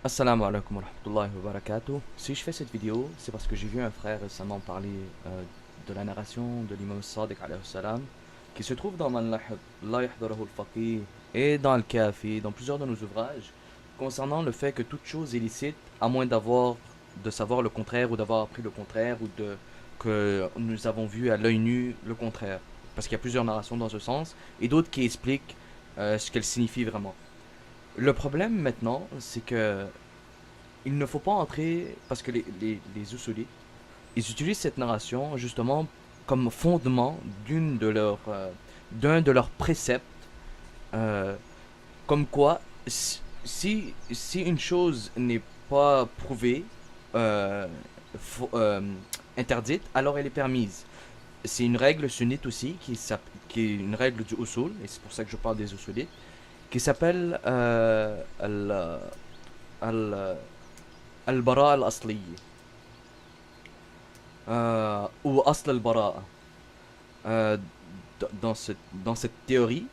Assalamu alaikum wa rahmatullahi wa barakatuh. Si je fais cette vidéo, c'est parce que j'ai vu un frère récemment parler de la narration de l'imam Sadiq alayhi salam, qui se trouve dans Man la yahdarahu al-faqih et dans Al-Kafi, dans plusieurs de nos ouvrages, concernant le fait que toute chose est licite, à moins de savoir le contraire ou d'avoir appris le contraire que nous avons vu à l'œil nu le contraire. Parce qu'il y a plusieurs narrations dans ce sens et d'autres qui expliquent ce qu'elles signifient vraiment. Le problème maintenant, c'est que il ne faut pas entrer, parce que les usulis, ils utilisent cette narration justement comme fondement d'un de leurs préceptes, euh, comme quoi si une chose n'est pas prouvée, euh, fo- euh, interdite, alors elle est permise. C'est une règle sunnite aussi qui est une règle du usul, et c'est pour ça que je parle des usulites, qui s'appelle al- al-bara al-asliye, ou asl al-bara. Euh, dans cette théorie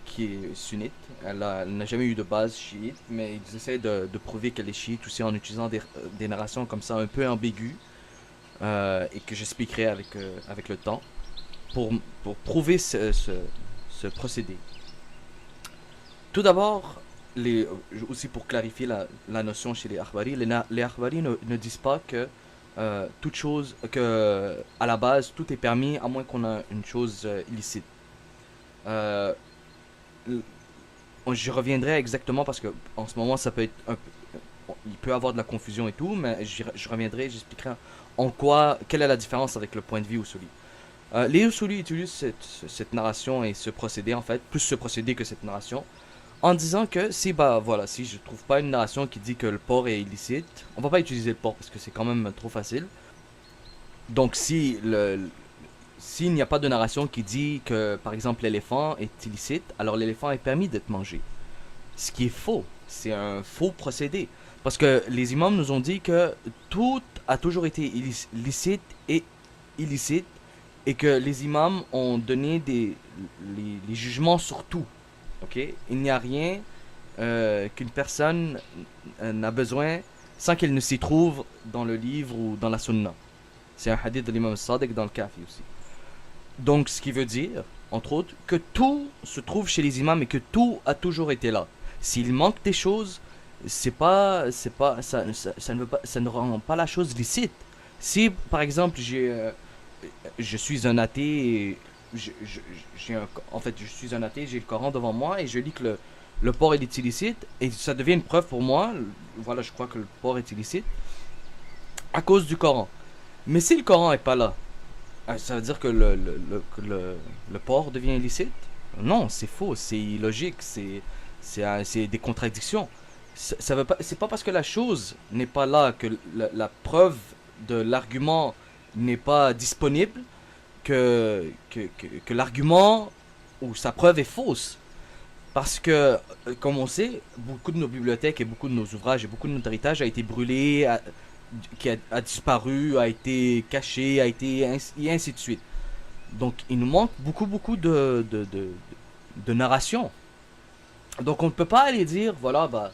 qui est sunnite, elle n'a jamais eu de base chiite, mais ils essaient de prouver qu'elle est chiite aussi en utilisant des narrations comme ça un peu ambiguës, et que j'expliquerai avec le temps, pour, pour prouver ce procédé. Tout d'abord, aussi pour clarifier la notion chez les Akhbari, les Akhbari ne disent pas que toute chose, que à la base tout est permis à moins qu'on a une chose illicite. Euh, je reviendrai exactement parce que en ce moment ça peut être il peut y avoir de la confusion et tout, mais je reviendrai, j'expliquerai quelle est la différence avec le point de vue Usuli. Les Usuli utilisent cette narration et ce procédé en fait, plus ce procédé que cette narration, en disant que si je trouve pas une narration qui dit que le porc est illicite, on va pas utiliser le porc parce que c'est quand même trop facile. Donc s'il n'y a pas de narration qui dit que par exemple l'éléphant est illicite, alors l'éléphant est permis d'être mangé. Ce qui est faux, c'est un faux procédé. Parce que les imams nous ont dit que tout a toujours été licite et illicite, et que les imams ont donné les jugements sur tout. Ok, il n'y a rien qu'une personne n'a besoin sans qu'elle ne s'y trouve dans le livre ou dans la sunna. C'est un hadith de l'imam Sadiq dans le Kafi aussi. Donc, ce qui veut dire, entre autres, que tout se trouve chez les imams et que tout a toujours été là. S'il manque des choses, ça ne rend pas la chose licite. Si, par exemple, je suis un athée, et en fait, je suis un athée, j'ai le Coran devant moi et je lis que le porc est illicite et ça devient une preuve pour moi. Voilà, je crois que le porc est illicite à cause du Coran. Mais si le Coran est pas là, ça veut dire que le porc devient illicite? Non, c'est faux, c'est illogique, c'est des contradictions. Ça veut pas, c'est pas parce que la chose n'est pas là, que la preuve de l'argument n'est pas disponible, que l'argument ou sa preuve est fausse. Parce que, comme on sait, beaucoup de nos bibliothèques et beaucoup de nos ouvrages et beaucoup de notre héritage a été brûlé, a disparu, a été caché, et ainsi de suite. Donc, il nous manque beaucoup de narration. Donc, on ne peut pas aller dire, voilà, bah,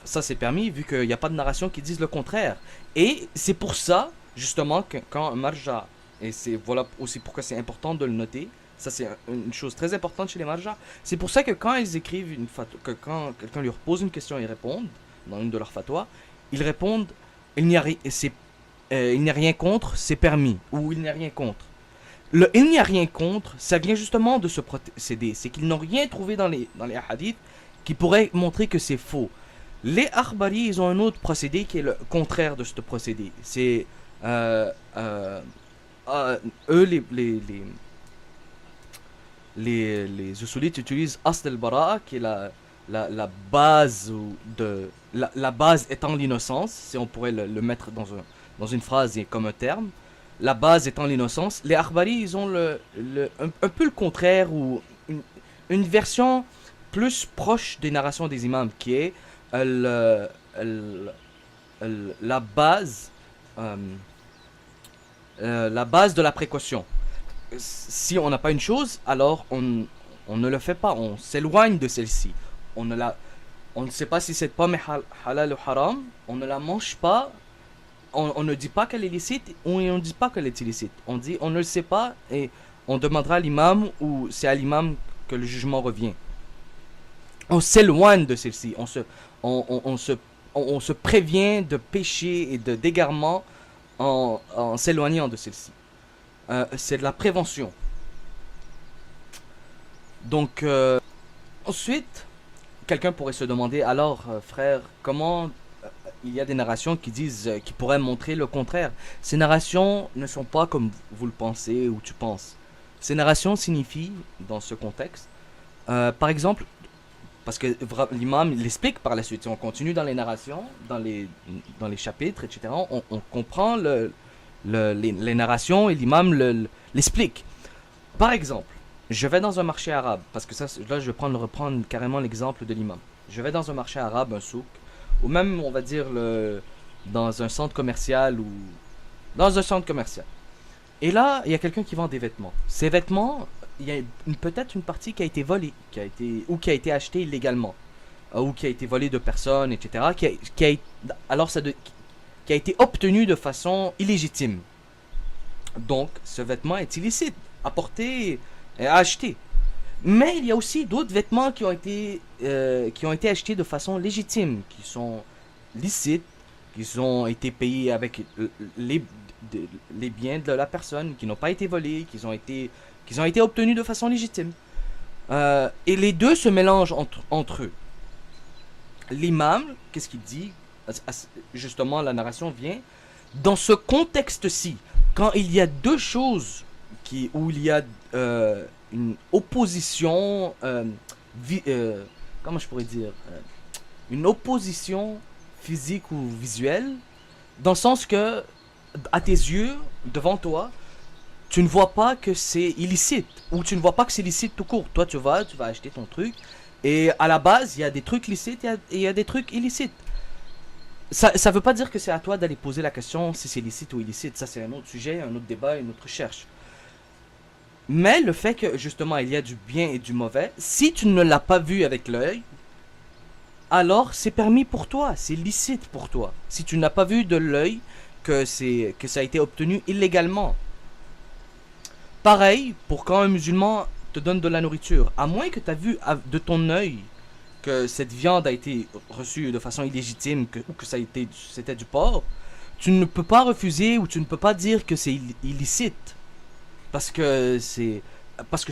ça c'est permis, vu qu'il n'y a pas de narration qui dise le contraire. Et c'est pour ça, justement, que quand un marja, et c'est voilà aussi pourquoi c'est important de le noter, ça c'est une chose très importante chez les marjas, c'est pour ça que quand ils écrivent que quand quelqu'un leur pose une question et ils répondent, dans une de leurs fatwas, ils répondent, il n'y a, il n'y a rien contre, c'est permis, ou il n'y a rien contre. Le il n'y a rien contre, ça vient justement de ce procédé. C'est qu'ils n'ont rien trouvé dans les hadiths qui pourrait montrer que c'est faux. Les Akhbari, ils ont un autre procédé qui est le contraire de ce procédé. C'est. Euh, euh, eux, les usulites utilisent Asl al-Bara'a, qui est la base la base étant l'innocence, si on pourrait le mettre dans une phrase et comme un terme. La base étant l'innocence. Les Akhbari, ils ont un peu le contraire, ou une version plus proche des narrations des imams, qui est le- le- euh, la base de la précaution. Si on n'a pas une chose, alors on ne le fait pas, on s'éloigne de celle-ci. On ne la, On ne sait pas si cette pomme est halal ou haram, on ne la mange pas, on ne dit pas qu'elle est licite ou on ne dit pas qu'elle est illicite. On dit on ne le sait pas et on demandera à l'imam ou c'est à l'imam que le jugement revient. On s'éloigne de celle-ci, on se, on se prévient de péché et de d'égarement en s'éloignant de celle-ci. C'est de la prévention. Donc, ensuite, quelqu'un pourrait se demander, alors, frère, comment il y a des narrations qui disent, qui pourraient montrer le contraire. Ces narrations ne sont pas comme vous le pensez ou tu penses. Ces narrations signifient, dans ce contexte, par exemple, parce que l'imam l'explique par la suite, si on continue dans les narrations, dans les chapitres, etc., on comprend les narrations et l'imam l'explique. Par exemple, je vais dans un marché arabe, parce que ça, là, je vais reprendre carrément l'exemple de l'imam. Je vais dans un marché arabe, un souk, ou même, on va dire, dans un centre commercial ou dans un centre commercial. Et là, il y a quelqu'un qui vend des vêtements. Ces vêtements, il y a peut-être une partie qui a été volée, ou qui a été achetée illégalement, ou qui a été volée de personnes, etc. Alors qui a été obtenue de façon illégitime. Donc, ce vêtement est illicite, à porter et à acheter. Mais il y a aussi d'autres vêtements qui ont été achetés de façon légitime, qui sont licites, qui ont été payés avec les, les biens de la personne, qui n'ont pas été volés, qui ont été obtenus de façon légitime. Et les deux se mélangent entre eux. L'imam, qu'est-ce qu'il dit? Justement, la narration vient. Dans ce contexte-ci, quand il y a deux choses où il y a une opposition, comment je pourrais dire, une opposition physique ou visuelle, dans le sens que, à tes yeux, devant toi, tu ne vois pas que c'est illicite, ou tu ne vois pas que c'est licite tout court. Toi, tu vas acheter ton truc, et à la base, il y a des trucs licites et il y a des trucs illicites. Ça veut pas dire que c'est à toi d'aller poser la question si c'est licite ou illicite. Ça, c'est un autre sujet, un autre débat, une autre recherche. Mais le fait que, justement, il y a du bien et du mauvais, si tu ne l'as pas vu avec l'œil, alors c'est permis pour toi, c'est licite pour toi. Si tu n'as pas vu de l'œil que ça a été obtenu illégalement. Pareil pour quand un musulman te donne de la nourriture. À moins que tu as vu de ton œil que cette viande a été reçue de façon illégitime ou que c'était du porc, tu ne peux pas refuser ou tu ne peux pas dire que c'est illicite. Parce que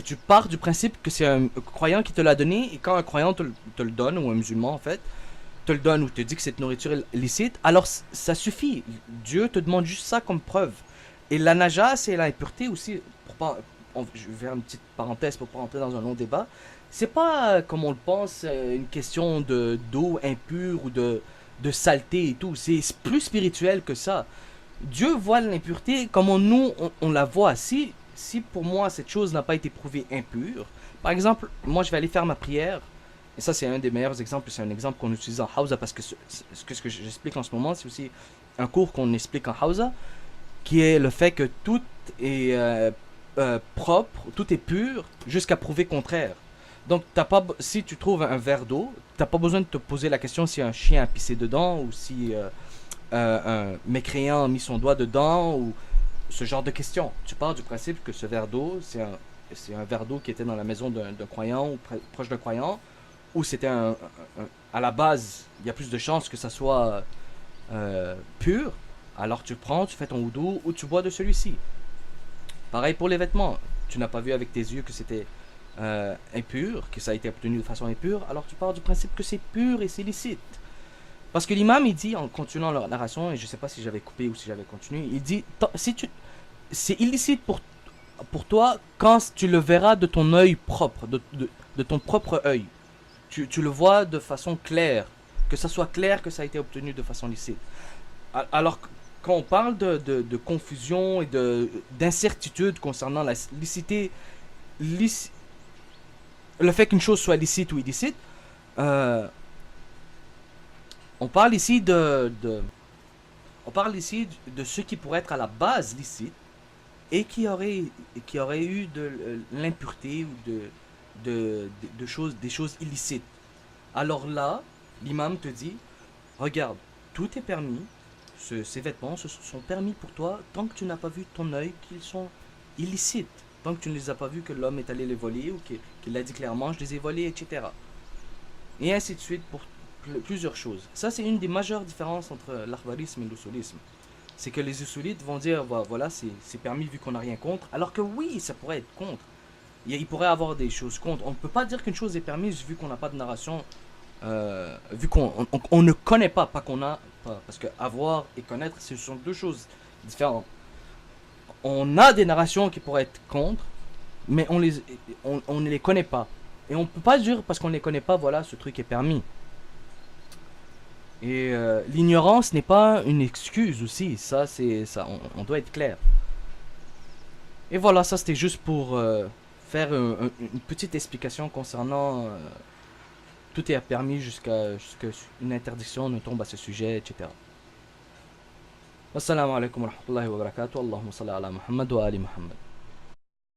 tu pars du principe que c'est un croyant qui te l'a donné, et quand un croyant te le donne, ou un musulman en fait, te le donne ou te dit que cette nourriture est licite, alors ça suffit. Dieu te demande juste ça comme preuve. Et la najas et l'impureté aussi, je vais faire une petite parenthèse pour pas rentrer dans un long débat, c'est pas comme on le pense une question d'eau impure ou de saleté et tout, c'est plus spirituel que ça. Dieu voit l'impureté comme on la voit. Si pour moi cette chose n'a pas été prouvée impure, par exemple, moi je vais aller faire ma prière, et ça c'est un des meilleurs exemples, c'est un exemple qu'on utilise en Hausa parce que ce que j'explique en ce moment, c'est aussi un cours qu'on explique en Hausa, qui est le fait que tout est propre, tout est pur, jusqu'à prouver contraire. Donc si tu trouves un verre d'eau, t'as pas besoin de te poser la question si un chien a pissé dedans ou si un mécréant a mis son doigt dedans ou ce genre de questions. Tu pars du principe que ce verre d'eau, c'est un verre d'eau qui était dans la maison d'un croyant ou proche d'un croyant, ou c'était à la base, il y a plus de chances que ça soit pur. Alors tu prends, tu fais ton wudu ou tu bois de celui-ci. Pareil pour les vêtements. Tu n'as pas vu avec tes yeux que c'était impur, que ça a été obtenu de façon impure, alors tu pars du principe que c'est pur et c'est licite. Parce que l'imam, il dit, en continuant la narration, et je ne sais pas si j'avais coupé ou si j'avais continué, il dit, c'est illicite pour toi quand tu le verras de ton œil propre, de ton propre œil. Tu le vois de façon claire, que ça soit clair que ça a été obtenu de façon licite. Alors quand on parle de confusion et d'incertitude concernant la licité, le fait qu'une chose soit licite ou illicite, on parle ici on parle ici de ce qui pourrait être à la base licite et qui aurait eu de l'impureté ou des choses illicites. Alors là, L'imam te dit, regarde, tout est permis, ces vêtements sont permis pour toi tant que tu n'as pas vu de ton œil qu'ils sont illicites, tant que tu ne les as pas vus que l'homme est allé les voler ou qu'il a dit clairement je les ai volés, etc. Et ainsi de suite pour plusieurs choses. Ça, c'est une des majeures différences entre l'akhbarisme et l'usulisme. C'est que les usulites vont dire voilà, c'est permis vu qu'on n'a rien contre, alors que oui, ça pourrait être contre. Il pourrait avoir des choses contre. On ne peut pas dire qu'une chose est permise vu qu'on n'a pas de narration, vu qu'on ne connaît pas qu'on a, parce que avoir et connaître, ce sont deux choses différentes. On a des narrations qui pourraient être contre, mais on ne les connaît pas. Et on ne peut pas dire parce qu'on ne les connaît pas, voilà, ce truc est permis. Et l'ignorance n'est pas une excuse aussi, ça, on doit être clair. Et voilà, ça c'était juste pour faire une petite explication concernant tout est permis jusqu'à une interdiction ne tombe à ce sujet, etc. Assalamu alaikum wa rahmatullahi wa barakatuh. Allahumma salli ala Muhammad wa ali Muhammad.